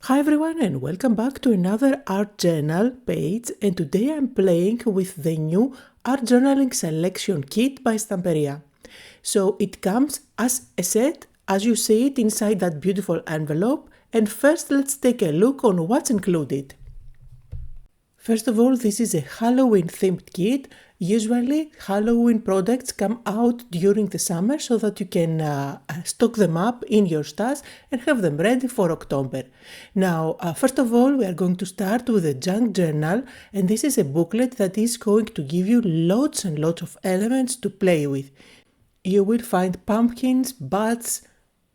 Hi everyone and welcome back to another art journal page, and today I'm playing with the new art journaling selection kit by Stamperia. So it comes as a set as you see it inside that beautiful envelope, and first let's take a look on what's included. First of all, this is a Halloween themed kit. Usually Halloween products come out during the summer so that you can stock them up in your stash and have them ready for October. Now, first of all, we are going to start with a junk journal, and this is a booklet that is going to give you lots and lots of elements to play with. You will find pumpkins, bats,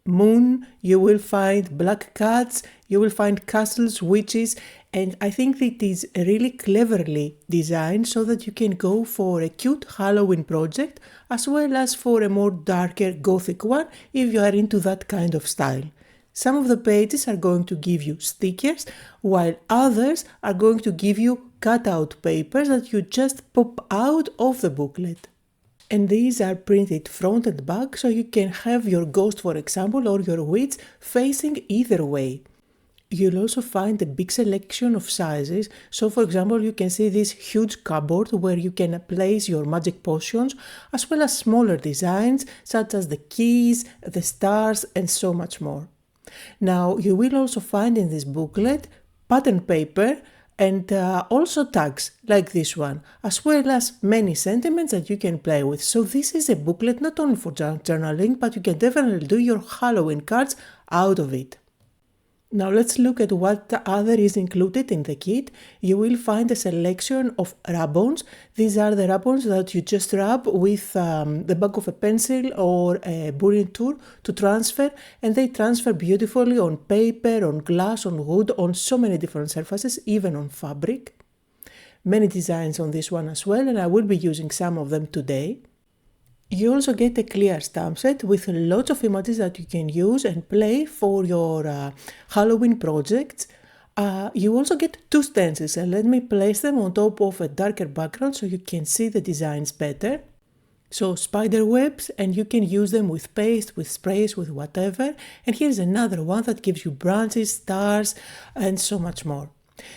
moon, you will find black cats, you will find castles, witches, and I think it is really cleverly designed so that you can go for a cute Halloween project as well as for a more darker gothic one if you are into that kind of style. Some of the pages are going to give you stickers, while others are going to give you cutout papers that you just pop out of the booklet. And these are printed front and back, so you can have your ghost, for example, or your witch facing either way. You'll also find a big selection of sizes. So for example, you can see this huge cupboard where you can place your magic potions, as well as smaller designs such as the keys, the stars, and so much more. Now, you will also find in this booklet pattern paper and also tags like this one, as well as many sentiments that you can play with. So this is a booklet not only for journaling, but you can definitely do your Halloween cards out of it. Now let's look at what other is included in the kit. You will find a selection of rub-ons. These are the rub-ons that you just rub with the back of a pencil or a burring tool to transfer, and they transfer beautifully on paper, on glass, on wood, on so many different surfaces, even on fabric. Many designs on this one as well, and I will be using some of them today. You also get a clear stamp set with lots of images that you can use and play for your Halloween projects. You also get two stencils, and let me place them on top of a darker background so you can see the designs better. So spider webs, and you can use them with paste, with sprays, with whatever. And here's another one that gives you branches, stars, and so much more.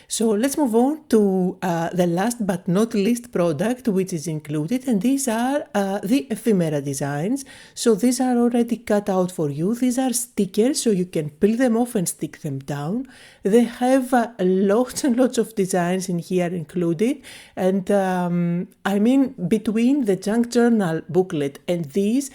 So let's move on to the last but not least product which is included, and these are the ephemera designs. So these are already cut out for you. These are stickers, so you can peel them off and stick them down. They have lots and lots of designs in here included, and I mean between the junk journal booklet and these,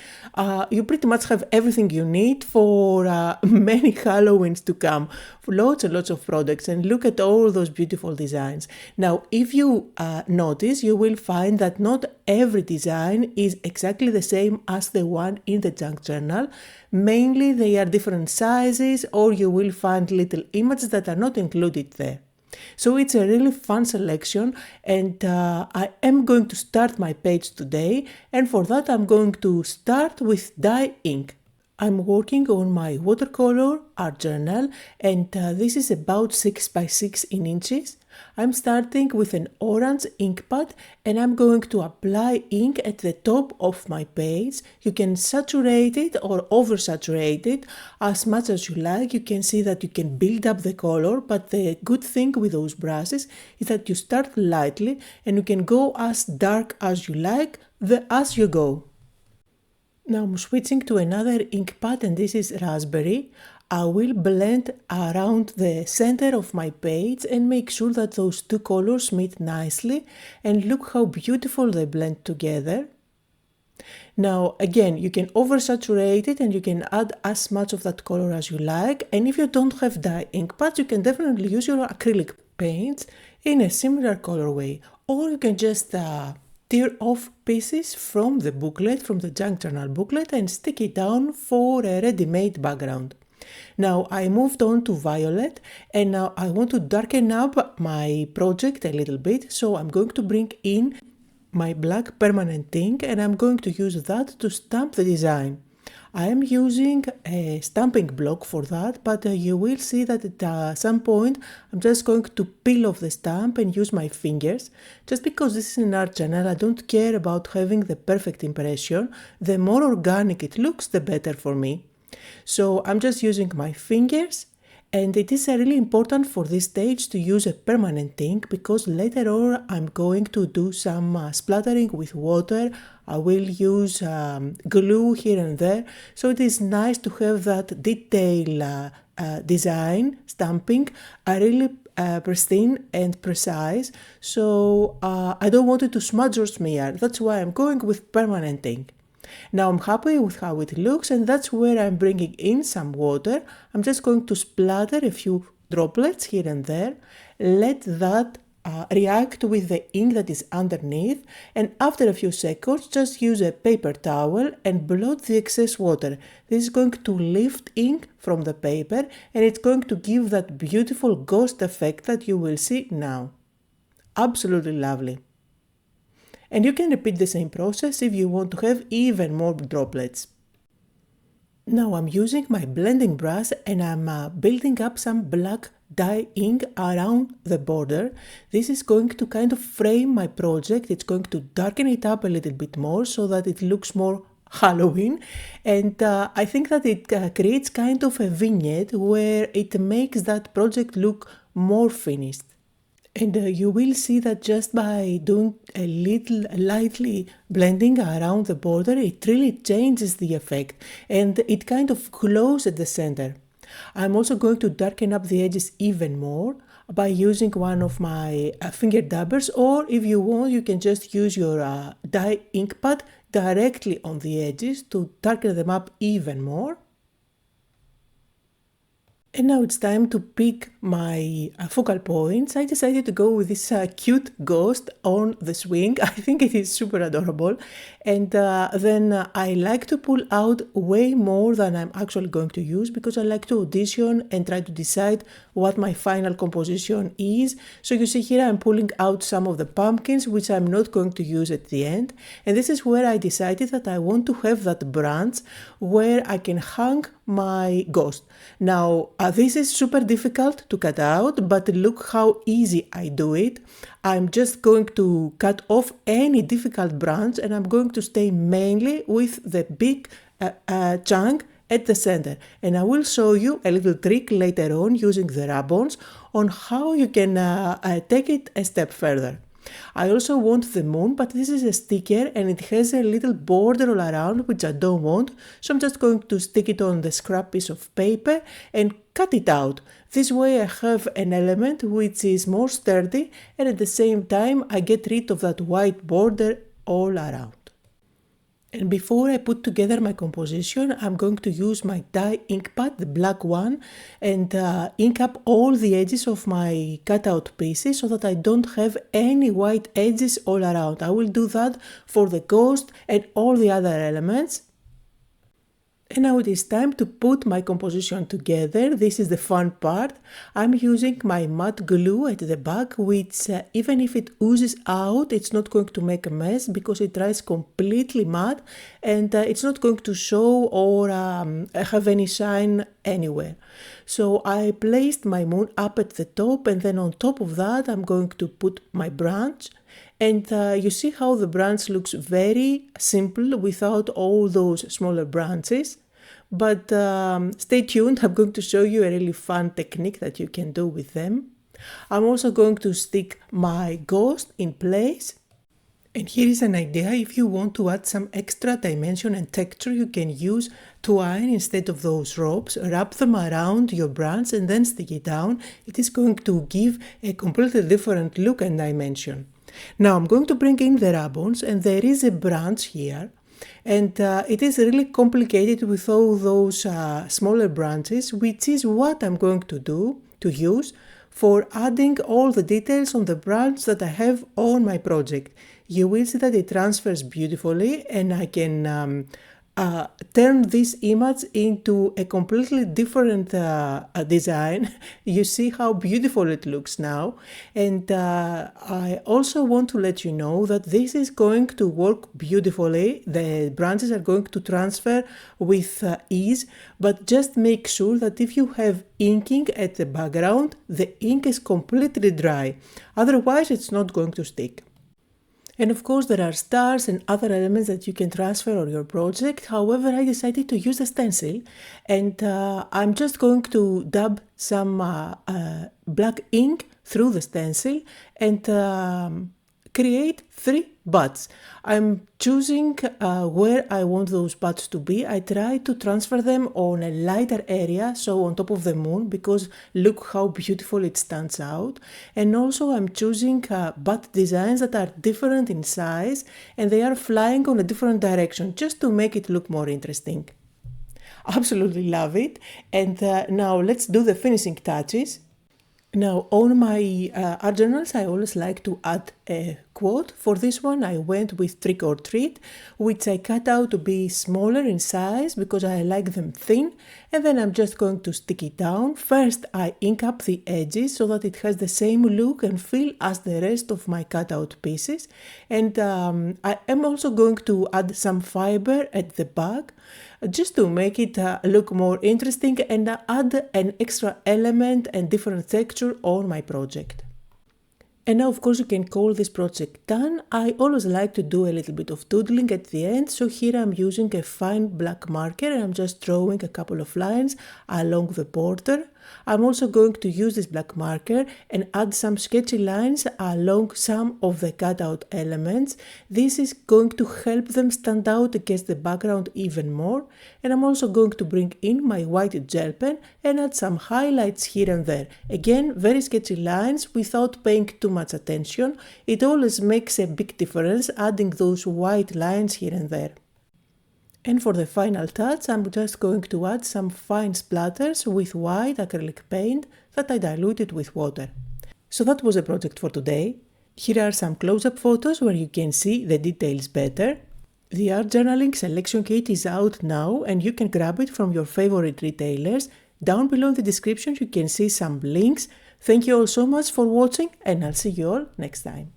you pretty much have everything you need for many Halloweens to come. Lots and lots of products, and look at all those beautiful designs. Now, if you notice, you will find that not every design is exactly the same as the one in the junk journal. Mainly they are different sizes, or you will find little images that are not included there. So it's a really fun selection, and I am going to start my page today, and for that I'm going to start with dye ink. I'm working on my watercolor art journal, and this is about 6 by 6 in inches. I'm starting with an orange ink pad, and I'm going to apply ink at the top of my page. You can saturate it or oversaturate it as much as you like. You can see that you can build up the color, but the good thing with those brushes is that you start lightly and you can go as dark as you like as you go. Now I'm switching to another ink pad, and this is raspberry. I will blend around the center of my page and make sure that those two colors meet nicely, and look how beautiful they blend together. Now again, you can oversaturate it and you can add as much of that color as you like, and if you don't have dye ink pads, you can definitely use your acrylic paints in a similar colorway, or you can just tear off pieces from the booklet, from the junk journal booklet, and stick it down for a ready-made background. Now I moved on to violet, and now I want to darken up my project a little bit, so I'm going to bring in my black permanent ink, and I'm going to use that to stamp the design. I am using a stamping block for that, but you will see that at some point I'm just going to peel off the stamp and use my fingers. Just because this is an art journal, I don't care about having the perfect impression. The more organic it looks, the better for me. So I'm just using my fingers And it is really important for this stage to use a permanent ink because later on I'm going to do some splattering with water. I will use glue here and there. So it is nice to have that detail design, stamping, really pristine and precise. So I don't want it to smudge or smear. That's why I'm going with permanent ink. Now I'm happy with how it looks, and that's where I'm bringing in some water. I'm just going to splatter a few droplets here and there. Let that react with the ink that is underneath, and after a few seconds just use a paper towel and blot the excess water. This is going to lift ink from the paper, and it's going to give that beautiful ghost effect that you will see now. Absolutely lovely. And you can repeat the same process if you want to have even more droplets. Now I'm using my blending brush and I'm building up some black dye ink around the border. This is going to kind of frame my project. It's going to darken it up a little bit more so that it looks more Halloween. And I think that it creates kind of a vignette where it makes that project look more finished. And you will see that just by doing a little lightly blending around the border, it really changes the effect and it kind of glows at the center. I'm also going to darken up the edges even more by using one of my finger dabbers, or if you want, you can just use your dye ink pad directly on the edges to darken them up even more. And now it's time to pick my focal points. I decided to go with this cute ghost on the swing. I think it is super adorable. And then I like to pull out way more than I'm actually going to use because I like to audition and try to decide what my final composition is. So you see here I'm pulling out some of the pumpkins which I'm not going to use at the end. And this is where I decided that I want to have that branch where I can hang my ghost. Now this is super difficult to cut out, but look how easy I do it. I'm just going to cut off any difficult branch and I'm going to stay mainly with the big chunk at the center. And I will show you a little trick later on using the rub-ons on how you can take it a step further. I also want the moon, but this is a sticker and it has a little border all around which I don't want, so I'm just going to stick it on the scrap piece of paper and cut it out. This way I have an element which is more sturdy and at the same time I get rid of that white border all around. And before I put together my composition, I'm going to use my dye ink pad, the black one, and ink up all the edges of my cutout pieces so that I don't have any white edges all around. I will do that for the ghost and all the other elements. And now it is time to put my composition together. This is the fun part. I'm using my matte glue at the back, which even if it oozes out, it's not going to make a mess because it dries completely matte and it's not going to show or have any shine anywhere. So I placed my moon up at the top and then on top of that I'm going to put my branch. And you see how the branch looks very simple without all those smaller branches. But stay tuned, I'm going to show you a really fun technique that you can do with them. I'm also going to stick my ghost in place. And here is an idea. If you want to add some extra dimension and texture, you can use twine instead of those ropes. Wrap them around your branch and then stick it down. It is going to give a completely different look and dimension. Now I'm going to bring in the rub-ons and there is a branch here and it is really complicated with all those smaller branches, which is what I'm going to use for adding all the details on the branch that I have on my project. You will see that it transfers beautifully and I can turn this image into a completely different design. You see how beautiful it looks now. And I also want to let you know that this is going to work beautifully. The branches are going to transfer with ease, but just make sure that if you have inking at the background, the ink is completely dry. Otherwise, it's not going to stick. And of course there are stars and other elements that you can transfer on your project. However, I decided to use a stencil, and I'm just going to dab some black ink through the stencil and create 3 buds. I'm choosing where I want those buds to be. I try to transfer them on a lighter area, so on top of the moon, because look how beautiful it stands out. And also I'm choosing bud designs that are different in size and they are flying on a different direction, just to make it look more interesting. Absolutely love it. And now let's do the finishing touches. Now, on my art journals, I always like to add a quote. For this one, I went with trick or treat, which I cut out to be smaller in size because I like them thin. And then I'm just going to stick it down. First, I ink up the edges so that it has the same look and feel as the rest of my cutout pieces. And I am also going to add some fiber at the back, just to make it look more interesting and add an extra element and different texture on my project. And now of course you can call this project done. I always like to do a little bit of doodling at the end, so here I'm using a fine black marker and I'm just drawing a couple of lines along the border. I'm also going to use this black marker and add some sketchy lines along some of the cutout elements. This is going to help them stand out against the background even more. And I'm also going to bring in my white gel pen and add some highlights here and there. Again, very sketchy lines without paying too much attention. It always makes a big difference adding those white lines here and there. And for the final touch, I'm just going to add some fine splatters with white acrylic paint that I diluted with water. So that was the project for today. Here are some close-up photos where you can see the details better. The art journaling selection kit is out now and you can grab it from your favorite retailers. Down below in the description you can see some links. Thank you all so much for watching and I'll see you all next time.